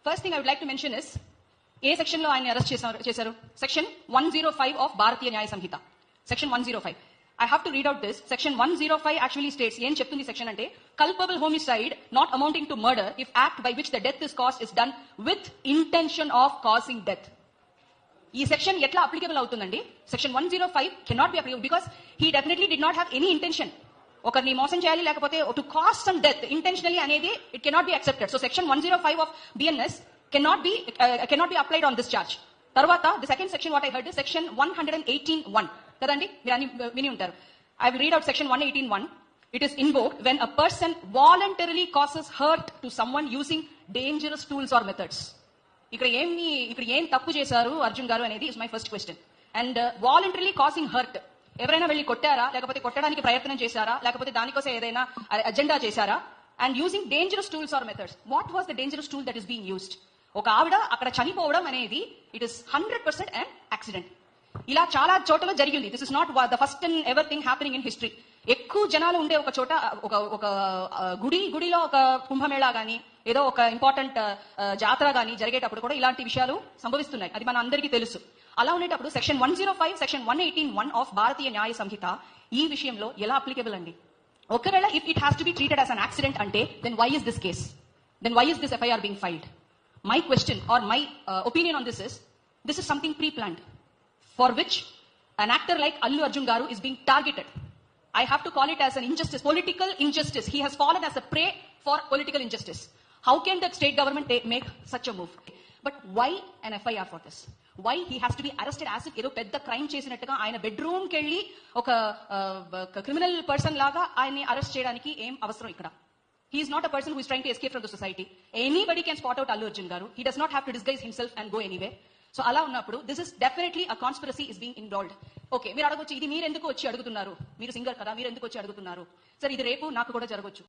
First thing I would like to mention is, A section లో ఆయన arrest చేశారు? Section 105 of భారతీయ న్యాయ సంహిత. Section 105. I have to read out this. Section 105 actually states, ఏం చెప్తుంది section అంటే, culpable homicide not amounting to murder if act by which the death is caused is done with intention of causing death. ఈ section ఎట్లా applicable అవుతుందండి? Section 105 cannot be applicable because he definitely did not have any intention. ఒకరిని మోసం చేయాలి లేకపోతే to cause some death intentionally అనేది it cannot be accepted. So section 105 of BNS cannot be applied on this charge. తర్వాత the second section what I heard is section 118(1) కదండి, మీరు అన్ని విని ఉంటారు. I will read out section 118(1). It is invoked when a person voluntarily causes hurt to someone using dangerous tools or methods. ఇక్కడ ఏం తప్పు చేశారు అర్జున్ గారు అనేది is my first question. And voluntarily causing hurt, ఎవరైనా వెళ్ళి కొట్టారా, లేకపోతే కొట్టడానికి ప్రయత్నం చేశారా, లేకపోతే దానికోసం ఏదైనా అజెండా చేశారా? And using dangerous tools or methods. What was the dangerous tool that is being used? ఒక ఆవిడ అక్కడ చనిపోవడం అనేది ఇట్ ఇస్ 100% an accident. ఇలా చాలా చోట్ల జరిగింది. This is not the first and ever thing happening in history. ఎక్కువ జనాలు ఉండే ఒక చోట ఒక గుడిలో ఒక కుంభమేళా గానీ ఏదో ఒక ఇంపార్టెంట్ జాతర గానీ జరిగేటప్పుడు కూడా ఇలాంటి విషయాలు సంభవిస్తున్నాయి. అది మన అందరికీ తెలుసు. అలా ఉండేటప్పుడు సెక్షన్ 105, సెక్షన్ 118(1) ఆఫ్ భారతీయ న్యాయ సంహిత ఈ విషయంలో ఎలా అప్లికబుల్ అండి? ఒకవేళ if it has to be treated as an accident అంటే then why is this case? Then why is this FIR being filed? My question or my opinion on this is something pre-planned for which an actor like Allu Arjun Garu is being targeted. I have to call it as an injustice, political injustice. He has fallen as a prey for political injustice. How can the state government make such a move? But why an FIR for this? Why he has to be arrested as if ఏదో పెద్ద crime చేసినట్టుగా ఆయన bedroom కి వెళ్ళి ఒక criminal person లాగా ఆయన్ని arrest చేయడానికి ఏం అవసరం ఇక్కడ? He is not a person who is trying to escape from the society. Anybody can spot out Allu Arjun Garu. He does not have to disguise himself and go anywhere. So అలా ఉన్నప్పుడు this is definitely a conspiracy is being involved. Okay, మీరు అడగొచ్చు, ఇది మీరు ఎందుకు వచ్చి అడుగుతున్నారు? మీరు సింగర్ కదా, మీరు ఎందుకు వచ్చి అడుగుతున్నారు? సార్ ఇది రేపు నాకు కూడా జరగొచ్చు.